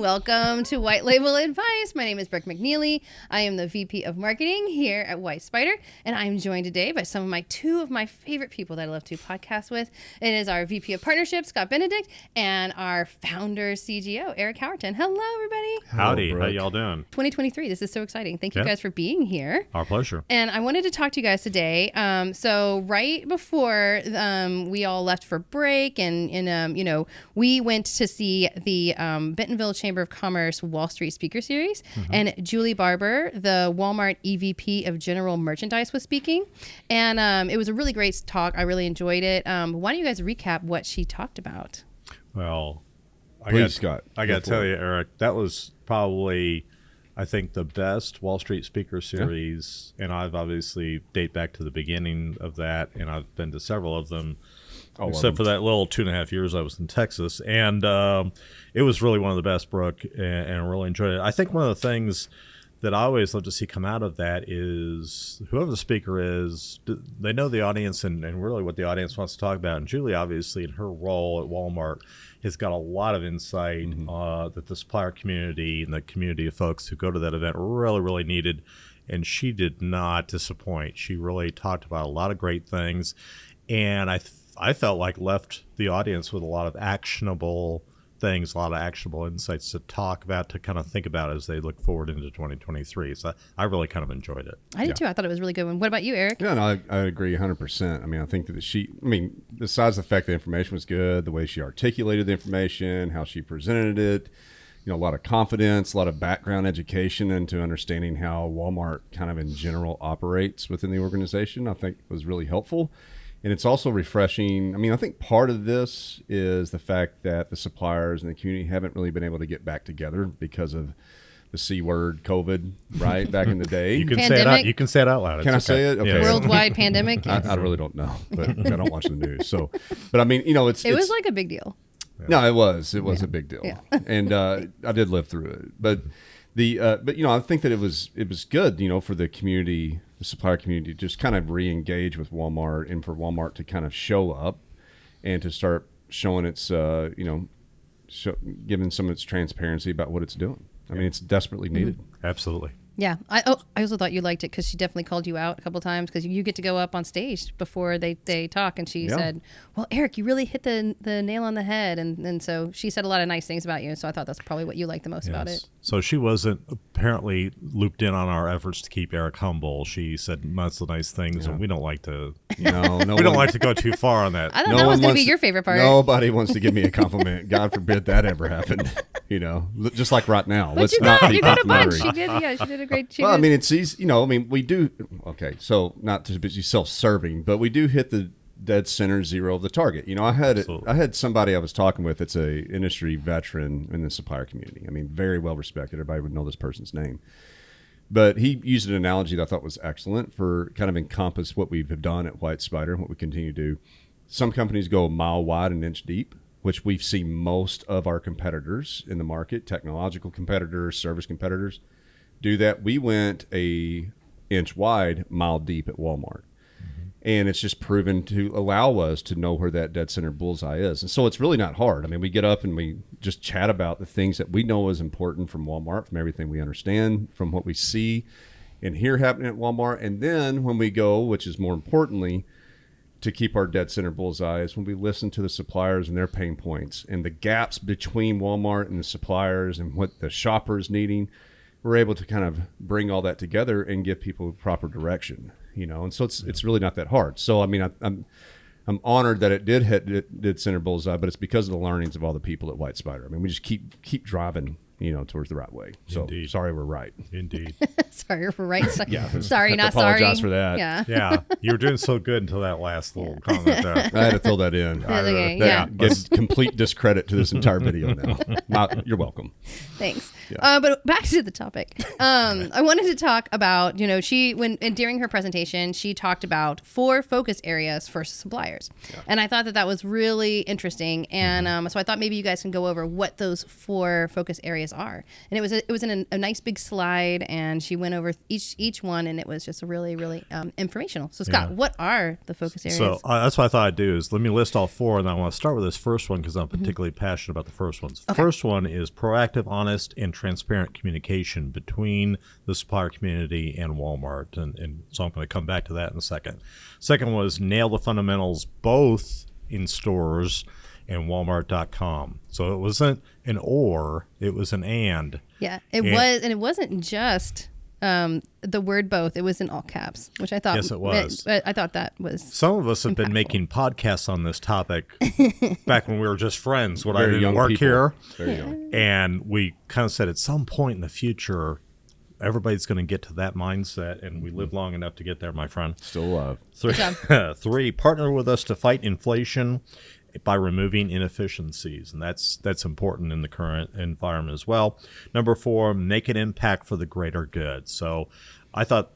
Welcome to Whyte Label Advice. My name is Brooke McNeely. I am the VP of Marketing here at WhyteSpyder, and I'm joined today by two of my favorite people that I love to podcast with. It is our VP of Partnerships, Scott Benedict, and our founder CGO, Eric Howerton. Hello, everybody. Howdy. Hello, how y'all doing? 2023. This is so exciting. Thank you guys for being here. Our pleasure. And I wanted to talk to you guys today. So right before we all left for break, and we went to see the Bentonville Chamber of Commerce Wall Street Speaker Series, and Julie Barber, the Walmart EVP of General Merchandise, was speaking, and it was a really great talk. I really enjoyed it. Why don't you guys recap what she talked about? Well, Scott. I got to tell you, Eric, that was probably, I think, the best Wall Street Speaker Series, and I've obviously date back to the beginning of that, and I've been to several of them. Except for that little 2.5 years I was in Texas. And it was really one of the best, Brooke, and I really enjoyed it. I think one of the things that I always love to see come out of that is whoever the speaker is, they know the audience and really what the audience wants to talk about. And Julie, obviously, in her role at Walmart, has got a lot of insight that the supplier community and the community of folks who go to that event really, really needed. And she did not disappoint. She really talked about a lot of great things. And I felt like left the audience with a lot of actionable things, a lot of actionable insights to talk about, to kind of think about as they look forward into 2023. So I really kind of enjoyed it. I did too. I thought it was a really good one. What about you, Eric? Yeah, no, I agree 100%. I mean, I think that besides the fact the information was good, the way she articulated the information, how she presented it, a lot of confidence, a lot of background education into understanding how Walmart kind of in general operates within the organization, I think was really helpful. And it's also refreshing. I mean, I think part of this is the fact that the suppliers and the community haven't really been able to get back together because of the C word, COVID, right? Back in the day. You can say it out. You can say it out loud. Can I say it? Okay. Yeah. Worldwide pandemic. Yes. I really don't know, but I don't watch the news. So, but I mean, it was like a big deal. No, it was a big deal, and I did live through it. But I think that it was good, for the community, the supplier community, to just kind of re-engage with Walmart, and for Walmart to kind of show up and to start showing its, giving some of its transparency about what it's doing. I mean, it's desperately needed. Absolutely. Yeah. I also thought you liked it because she definitely called you out a couple times, because you get to go up on stage before they talk, and she said, well, Eric, you really hit the nail on the head, and so she said a lot of nice things about you, so I thought that's probably what you liked the most about it. So she wasn't apparently looped in on our efforts to keep Eric humble. She said lots of nice things, and we don't like to we don't like to go too far on that. I thought that was going to be your favorite part. Nobody wants to give me a compliment. God forbid that ever happened. Just like right now. But Let's you not got be a bunch. complimentary. She did a great. Well, I mean, it's easy. We do. Okay, so not to be self-serving, but we do hit the dead center zero of the target. I had somebody I was talking with. It's a industry veteran in the supplier community. I mean, very well respected. Everybody would know this person's name. But he used an analogy that I thought was excellent for kind of encompass what we've done at WhyteSpyder and what we continue to do. Some companies go a mile wide and an inch deep, which we've seen most of our competitors in the market, technological competitors, service competitors, do that. We went a inch wide, mile deep at Walmart. And it's just proven to allow us to know where that dead center bullseye is. And so it's really not hard. I mean, we get up and we just chat about the things that we know is important from Walmart, from everything we understand, from what we see and hear happening at Walmart. And then when we go, which is more importantly, to keep our dead center bullseye, is when we listen to the suppliers and their pain points and the gaps between Walmart and the suppliers and what the shopper is needing. We're able to kind of bring all that together and give people proper direction, and so it's really not that hard. So, I mean, I'm honored that it did center bullseye, but it's because of the learnings of all the people at WhyteSpyder. I mean, we just keep driving, towards the right way. So Indeed. Sorry, we're right. Indeed. Sorry, we're right. Yeah. Sorry, not sorry. Apologize sorry. for that. Yeah. Yeah. You were doing so good until that last little comment there. I had to throw that in. Okay, that gives complete discredit to this entire video now. You're welcome. Thanks. Yeah. But back to the topic. I wanted to talk about, during her presentation, she talked about 4 focus areas for suppliers. Yeah. And I thought that was really interesting. And so I thought maybe you guys can go over what those 4 focus areas brands are. And it was in a nice big slide, and she went over each one, and it was just really, really informational. So Scott, what are the focus areas? So that's what I thought I'd do is let me list all four, and I want to start with this first one because I'm particularly passionate about the first one. The first one is proactive, honest, and transparent communication between the supplier community and Walmart. And so I'm going to come back to that in a second. Second was nail the fundamentals both in stores and Walmart.com. So it wasn't an or, it was an and. Yeah, was, and it wasn't just the word both. It was in all caps, which I thought. Yes, it was. I thought that was. Some of us have been making podcasts on this topic back when we were just friends. When I didn't work here, and we kind of said at some point in the future, everybody's going to get to that mindset, and we live long enough to get there, my friend. Still alive. Three, partner with us to fight inflation by removing inefficiencies, and that's important in the current environment as well. Number 4, make an impact for the greater good. So I thought,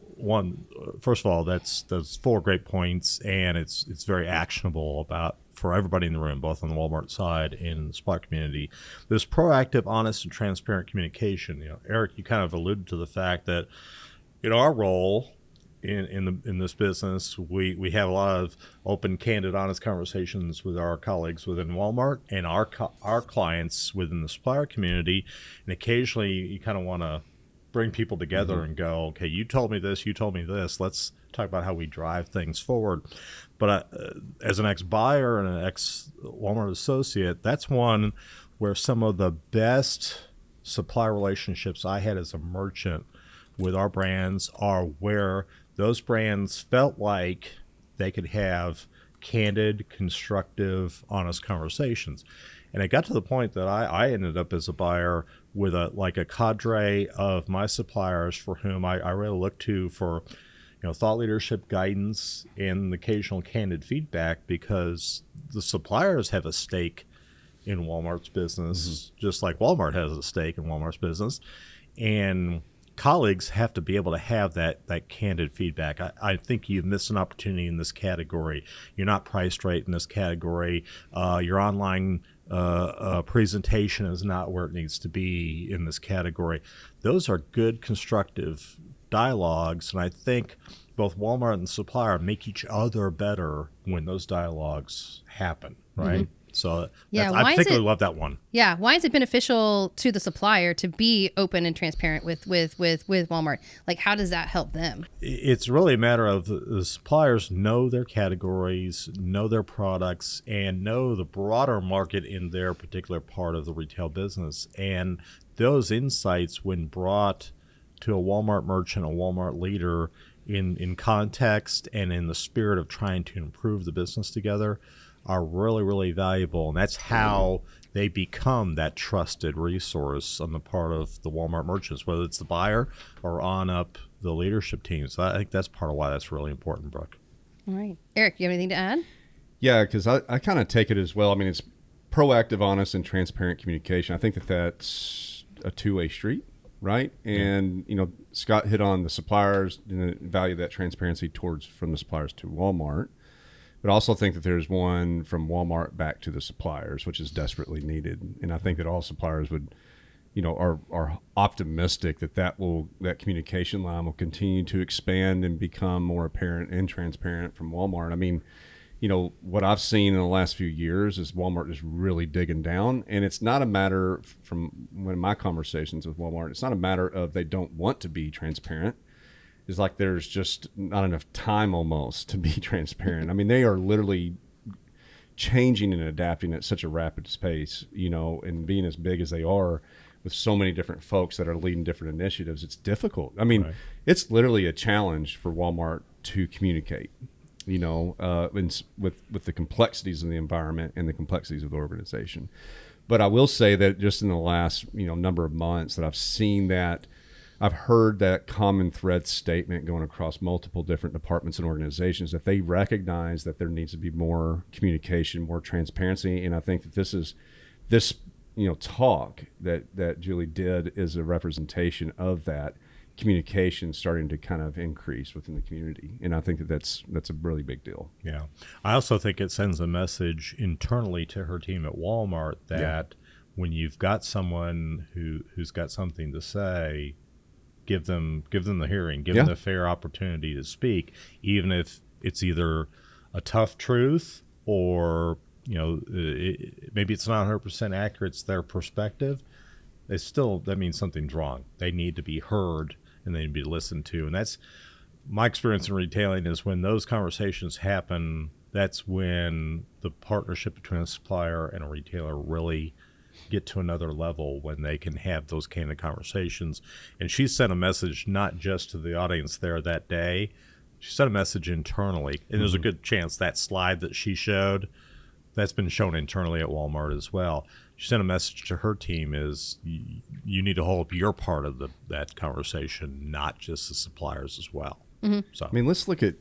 first of all, that's 4 great points, and it's very actionable for everybody in the room, both on the Walmart side and the supplier community. There's proactive, honest, and transparent communication. Eric, you kind of alluded to the fact that our role in this business, we have a lot of open, candid, honest conversations with our colleagues within Walmart and our clients within the supplier community. And occasionally, you kind of want to bring people together and go, okay, you told me this, let's talk about how we drive things forward. But as an ex-buyer and an ex-Walmart associate, that's one where some of the best supplier relationships I had as a merchant with our brands are where those brands felt like they could have candid, constructive, honest conversations. And it got to the point that I ended up as a buyer with a cadre of my suppliers for whom I really look to for thought leadership, guidance, and occasional candid feedback, because the suppliers have a stake in Walmart's business, just like Walmart has a stake in Walmart's business. And colleagues have to be able to have that candid feedback. I think you've missed an opportunity in this category. You're not priced right in this category. Your online presentation is not where it needs to be in this category. Those are good, constructive dialogues, and I think both Walmart and the supplier make each other better when those dialogues happen, right? So I particularly love that one. Yeah. Why is it beneficial to the supplier to be open and transparent with Walmart? Like, how does that help them? It's really a matter of the suppliers know their categories, know their products, and know the broader market in their particular part of the retail business. And those insights, when brought to a Walmart merchant, a Walmart leader, in context and in the spirit of trying to improve the business together, are really, really valuable. And that's how they become that trusted resource on the part of the Walmart merchants, whether it's the buyer or on up the leadership team. So I think that's part of why that's really important, Brooke. All right. Eric, you have anything to add? Yeah, because I kind of take it as well. I mean, it's proactive, honest, and transparent communication. I think that's a two-way street, right? And, Scott hit on the suppliers and the value of that transparency from the suppliers to Walmart. But I also think that there's one from Walmart back to the suppliers, which is desperately needed. And I think that all suppliers would, are optimistic that communication line will continue to expand and become more apparent and transparent from Walmart. I mean, what I've seen in the last few years is Walmart is really digging down. And it's not a matter, from one of my conversations with Walmart, it's not a matter of they don't want to be transparent. Is like there's just not enough time almost to be transparent. I mean, they are literally changing and adapting at such a rapid pace, and being as big as they are with so many different folks that are leading different initiatives, it's difficult. I mean, It's literally a challenge for Walmart to communicate, with the complexities of the environment and the complexities of the organization. But I will say that just in the last, number of months that I've heard that common thread statement going across multiple different departments and organizations, that they recognize that there needs to be more communication, more transparency. And I think that this talk that Julie did is a representation of that communication starting to kind of increase within the community. And I think that's a really big deal. Yeah. I also think it sends a message internally to her team at Walmart that when you've got someone who's got something to say, give them the hearing, give them the fair opportunity to speak, even if it's either a tough truth or maybe it's not 100% accurate, it's their perspective. That means something's wrong. They need to be heard and they need to be listened to. And that's my experience in retailing, is when those conversations happen, that's when the partnership between a supplier and a retailer really get to another level, when they can have those kind of conversations. And she sent a message not just to the audience there that day, she sent a message internally. And there's a good chance that slide that she showed, that's been shown internally at Walmart as well. She sent a message to her team, is you need to hold up your part of that conversation, not just the suppliers as well. So, I mean, let's look at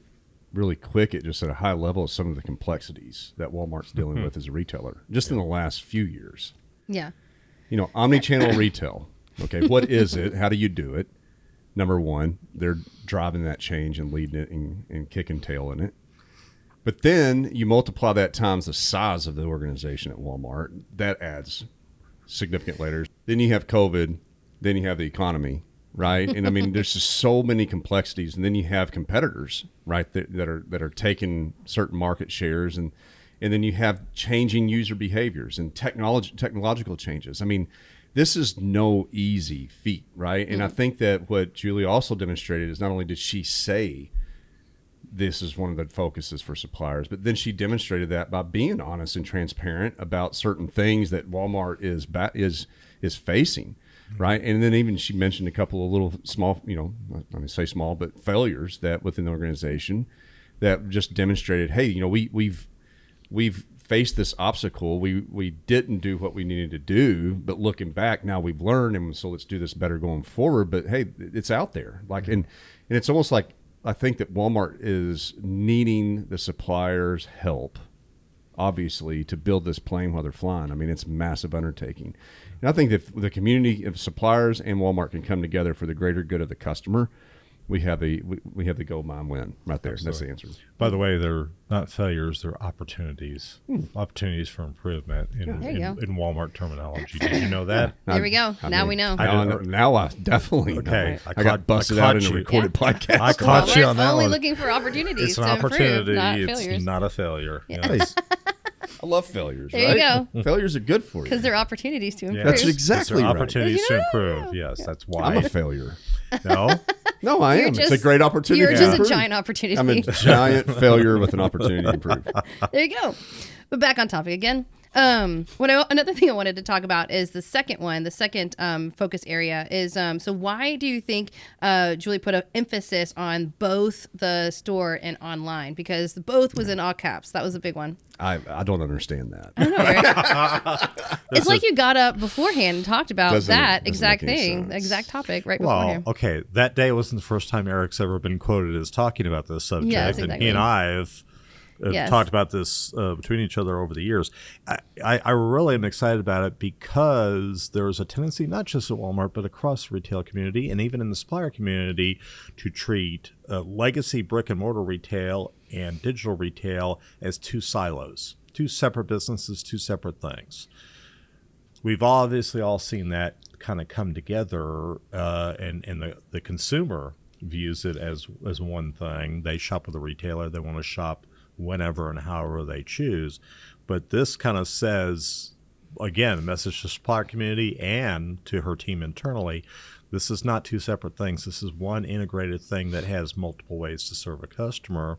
really quick at just at a high level of some of the complexities that Walmart's dealing with as a retailer just in the last few years. Yeah. Omnichannel retail. Okay, what is it? How do you do it? Number one, they're driving that change and leading it and kicking tail in it. But then you multiply that times the size of the organization at Walmart. That adds significant layers. Then you have COVID. Then you have the economy, right? And I mean, there's just so many complexities. And then you have competitors, right, that are taking certain market shares, and then you have changing user behaviors and technological changes. I mean, this is no easy feat, right? And I think that what Julie also demonstrated is not only did she say this is one of the focuses for suppliers, but then she demonstrated that by being honest and transparent about certain things that Walmart is facing, right? And then even she mentioned a couple of little small, I'm going to say small, but failures that within the organization that just demonstrated, hey, we've faced this obstacle. We didn't do what we needed to do, but looking back now we've learned, and so let's do this better going forward. But hey, it's out there. And it's almost like, I think that Walmart is needing the suppliers' help, obviously, to build this plane while they're flying. I mean, it's a massive undertaking. And I think that the community of suppliers and Walmart can come together for the greater good of the customer. We have the gold mine win right there. Absolutely. That's the answer. By the way, they're not failures; they're opportunities. Opportunities for improvement in Walmart terminology. Did you know that? There we go. Now we know. Now I definitely know. I got busted out in a recorded podcast. I caught you on that only one. Looking for opportunities. It's an to opportunity. Improve, not it's failures. not a failure. Yes. I love failures. There right? you go. Failures are good for you because they're opportunities to improve. That's exactly right. Opportunities to improve. Yes, that's why. I'm a failure. No, I am. It's a great opportunity. You're just a giant opportunity. I'm a giant failure with an opportunity to improve. There you go. But back on topic again. Another thing I wanted to talk about is the second focus area is, so why do you think Julie put an emphasis on both the store and online? Because both was in all caps. That was a big one. I don't understand that. I know, right? It's like you got up beforehand and talked about that exact thing, exact topic right beforehand. Well, okay, that day wasn't the first time Eric's ever been quoted as talking about this subject. Yes, exactly. And he and I have talked about this between each other over the years. I really am excited about it because there's a tendency, not just at Walmart, but across the retail community and even in the supplier community, to treat legacy brick and mortar retail and digital retail as two silos, two separate businesses, two separate things. We've obviously all seen that kind of come together, and the consumer views it as one thing. They shop with a retailer. They want to shop whenever and however they choose. But this kind of says, again, a message to the supplier community and to her team internally, this is not two separate things. This is one integrated thing that has multiple ways to serve a customer,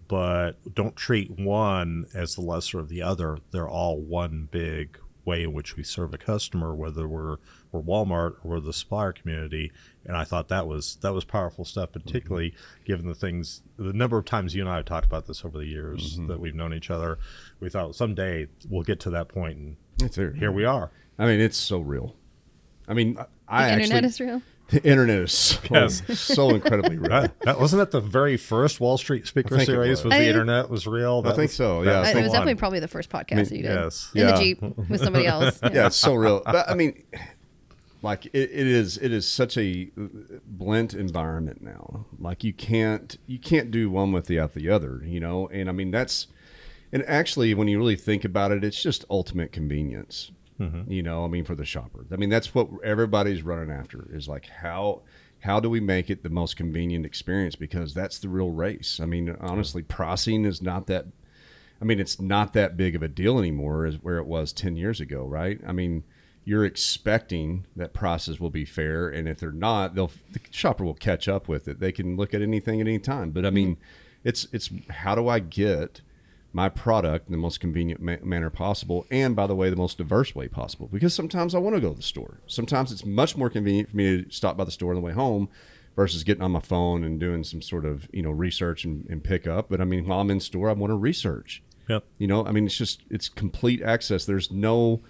but don't treat one as the lesser of the other. They're all one big way in which we serve a customer, whether we're Walmart or we're the supplier community. And I thought that was powerful stuff, particularly given the number of times you and I have talked about this over the years that we've known each other. We thought someday we'll get to that point, and here we are. I mean, it's so real. I mean, the internet is real. The internet is so incredibly real. That wasn't it the very first Wall Street Speaker Series was the internet was real? I think so, yeah. It was definitely probably the first podcast that you did. Yes. In the Jeep with somebody else. Yeah, it's so real. But I mean, like it is such a blend environment now. Like you can't do one without the other, And I mean, and actually when you really think about it, it's just ultimate convenience. You know, I mean, for the shopper. I mean, that's what everybody's running after, is like, how do we make it the most convenient experience? Because that's the real race. I mean, honestly, pricing is not that, I mean, it's not that big of a deal anymore as where it was 10 years ago, right? I mean, you're expecting that prices will be fair, and if they're not, the shopper will catch up with it. They can look at anything at any time. But I mean, it's how do I get my product in the most convenient manner possible, and by the way, the most diverse way possible? Because sometimes I want to go to the store. Sometimes it's much more convenient for me to stop by the store on the way home versus getting on my phone and doing some sort of, you know, research and pick up. But I mean, while I'm in store, I want to research. Yep. You know, I mean, it's complete access. There is no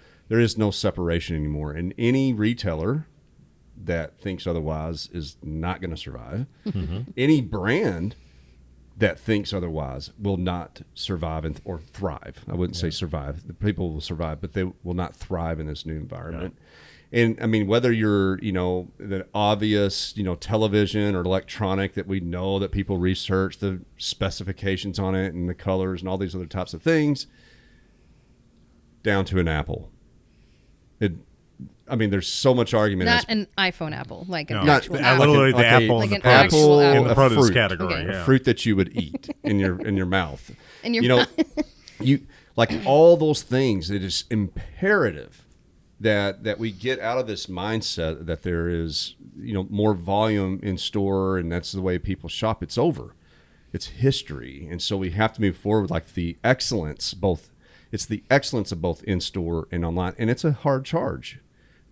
separation anymore. And any retailer that thinks otherwise is not going to survive. Any brand that thinks otherwise will not survive or thrive. I wouldn't say survive. The people will survive, but they will not thrive in this new environment. And I mean, whether you're, you know, the obvious, you know, television or electronic that we know that people research the specifications on it and the colors and all these other types of things, down to an Apple. I mean, there's so much argument. Not an iPhone apple, like an No, actual not- apple. literally the Okay, apple like in an the produce, actual in the apple. produce fruit. category. Okay. Yeah. Fruit that you would eat in your mouth. In your you know, mouth. you like all those things. It is imperative that we get out of this mindset that there is, you know, more volume in store and that's the way people shop. It's over. It's history, and so we have to move forward. Like the excellence, it's the excellence of both in store and online, and it's a hard charge.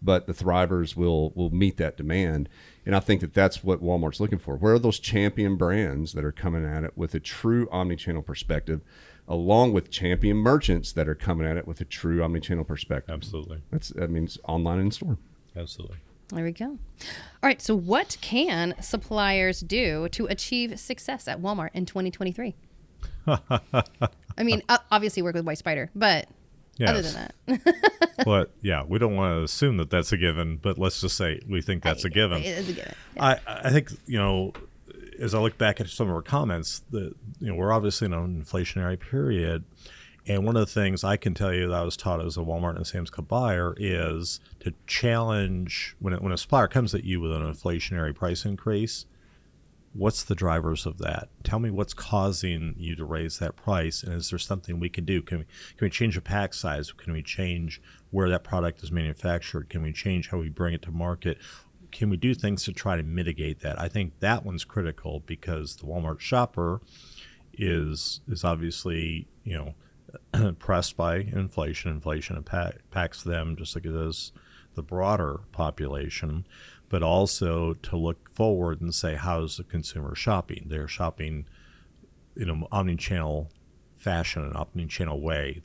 But the thrivers will meet that demand. And I think that that's what Walmart's looking for. Where are those champion brands that are coming at it with a true omnichannel perspective, along with champion merchants that are coming at it with a true omnichannel perspective? Absolutely. That means online and in store. Absolutely. There we go. All right. So what can suppliers do to achieve success at Walmart in 2023? I mean, obviously work with WhyteSpyder, but other than that. But yeah, we don't want to assume that that's a given, but let's just say we think that's a given. It is a given. Yeah. I think, you know, as I look back at some of our comments, that, you know, we're obviously in an inflationary period. And one of the things I can tell you that I was taught as a Walmart and Sam's Club buyer is to challenge when a supplier comes at you with an inflationary price increase. What's the drivers of that? Tell me what's causing you to raise that price, and is there something we can do? Can we change the pack size? Can we change where that product is manufactured? Can we change how we bring it to market? Can we do things to try to mitigate that? I think that one's critical because the Walmart shopper is obviously, you know, pressed by inflation. Inflation impacts them just like it does the broader population, but also to look forward and say, how's the consumer shopping? They're shopping in an omnichannel fashion, an omnichannel way.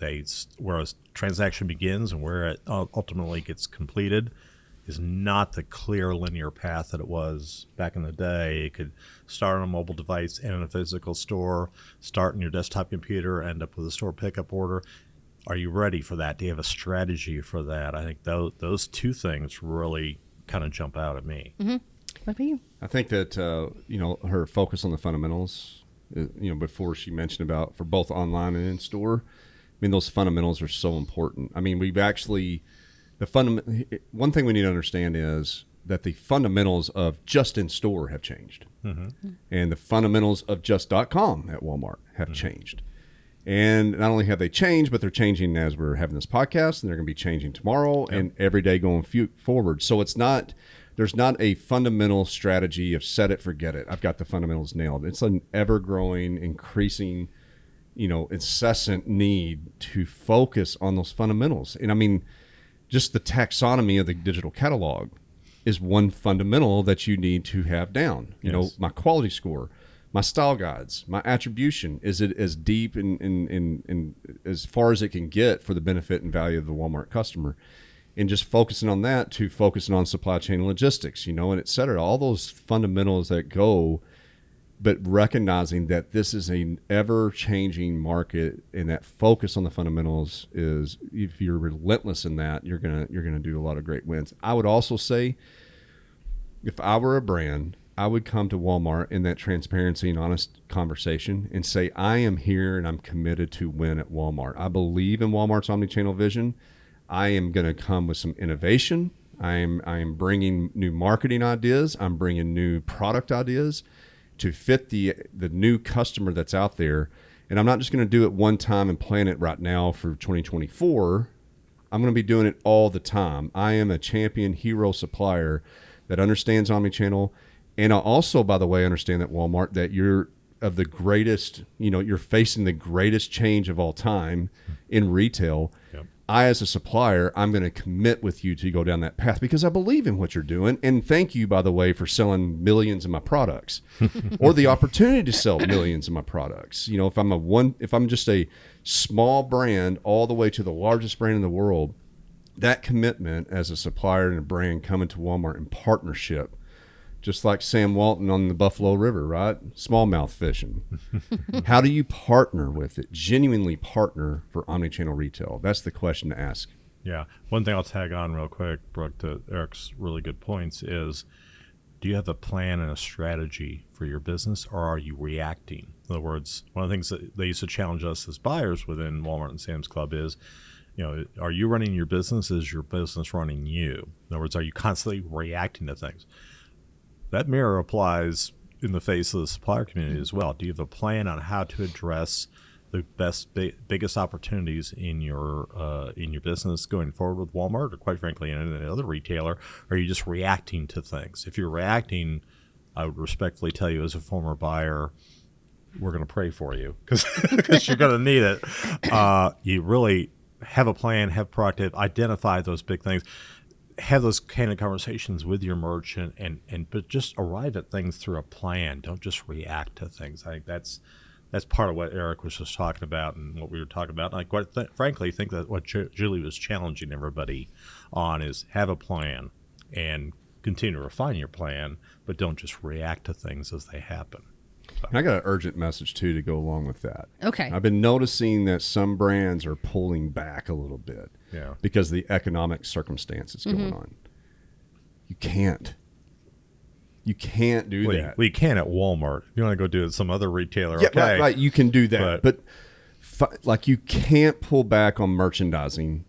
Where a transaction begins and where it ultimately gets completed is not the clear linear path that it was back in the day. It could start on a mobile device and in a physical store, start in your desktop computer, end up with a store pickup order. Are you ready for that? Do you have a strategy for that? I think those two things really kind of jump out at me. Mm-hmm. What about you? I think that, you know, her focus on the fundamentals, you know, before she mentioned about for both online and in store, I mean, those fundamentals are so important. I mean, we've actually, one thing we need to understand is that the fundamentals of just in store have changed. Mm-hmm. And the fundamentals of just.com at Walmart have changed. And not only have they changed, but they're changing as we're having this podcast, and they're going to be changing tomorrow and every day going forward. So there's not a fundamental strategy of set it, forget it. I've got the fundamentals nailed. It's an ever-growing, increasing, you know, incessant need to focus on those fundamentals. And I mean, just the taxonomy of the digital catalog is one fundamental that you need to have down. You know, my quality score, my style guides, my attribution, is it as deep in as far as it can get for the benefit and value of the Walmart customer? And just focusing on that to focusing on supply chain logistics, you know, and et cetera, all those fundamentals that go, but recognizing that this is an ever-changing market, and that focus on the fundamentals is, if you're relentless in that, you're gonna do a lot of great wins. I would also say, if I were a brand, I would come to Walmart in that transparency and honest conversation and say, I am here and I'm committed to win at Walmart. I believe in Walmart's omnichannel vision. I am going to come with some innovation. I am bringing new marketing ideas. I'm bringing new product ideas to fit the new customer that's out there. And I'm not just going to do it one time and plan it right now for 2024. I'm going to be doing it all the time. I am a champion hero supplier that understands omnichannel. And I also, by the way, understand that Walmart, that you're of the greatest, you're facing the greatest change of all time in retail. Yep. I, as a supplier, I'm going to commit with you to go down that path because I believe in what you're doing. And thank you, by the way, for selling millions of my products or the opportunity to sell millions of my products. If I'm just a small brand all the way to the largest brand in the world, that commitment as a supplier and a brand coming to Walmart in partnership, just like Sam Walton on the Buffalo River, right? Smallmouth fishing. How do you partner with it? Genuinely partner for omnichannel retail? That's the question to ask. Yeah. One thing I'll tag on real quick, Brooke, to Eric's really good points is, do you have a plan and a strategy for your business, or are you reacting? In other words, one of the things that they used to challenge us as buyers within Walmart and Sam's Club is, are you running your business? Is your business running you? In other words, are you constantly reacting to things? That mirror applies in the face of the supplier community as well. Do you have a plan on how to address the biggest opportunities in your business going forward with Walmart, or quite frankly, in any other retailer? Or are you just reacting to things? If you're reacting, I would respectfully tell you, as a former buyer, we're going to pray for you because you're going to need it. You really have a plan, have proactive, identify those big things. Have those candid conversations with your merchant, but just arrive at things through a plan. Don't just react to things. I think that's part of what Eric was just talking about and what we were talking about. And frankly, think that what Julie was challenging everybody on is have a plan and continue to refine your plan, but don't just react to things as they happen. So. I got an urgent message too to go along with that. Okay. I've been noticing that some brands are pulling back a little bit. Yeah. Because of the economic circumstances going on. You can't do that. We can at Walmart. If you want to go do it at some other retailer, yeah, okay. right. You can do that. But you can't pull back on merchandising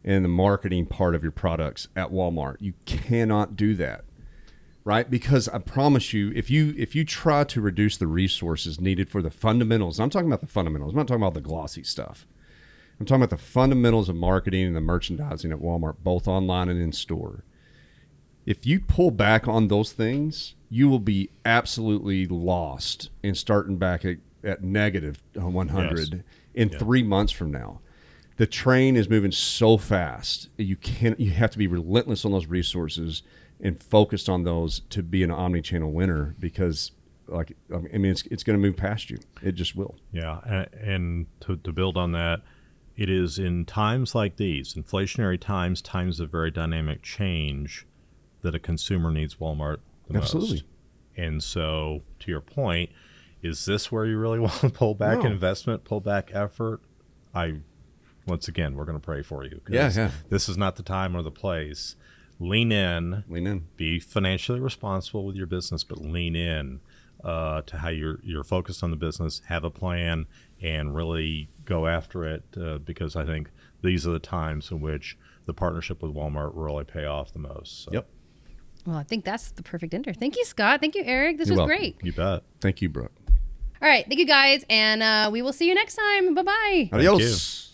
and the marketing part of your products at Walmart. You cannot do that. Right? Because I promise you, if you try to reduce the resources needed for the fundamentals, I'm talking about the fundamentals. I'm not talking about the glossy stuff. I'm talking about the fundamentals of marketing and the merchandising at Walmart, both online and in store. If you pull back on those things, you will be absolutely lost and starting back at negative 100 in 3 months from now. The train is moving so fast. You have to be relentless on those resources and focused on those to be an omnichannel winner, because it's going to move past you. It just will. Yeah. And to build on that, it is in times like these, inflationary times of very dynamic change, that a consumer needs Walmart the Absolutely. most. And so, to your point, is this where you really want to pull back investment, pull back effort? Once again, we're going to pray for you. Yeah. This is not the time or the place. Lean in. Be financially responsible with your business, but lean in to how you're focused on the business. Have a plan and really go after it, because I think these are the times in which the partnership with Walmart will really pay off the most. So. Yep. Well, I think that's the perfect ender. Thank you, Scott. Thank you, Eric. This You're was welcome. great. You bet. Thank you, Brooke. All right. Thank you, guys. And we will see you next time. Bye-bye. Adios.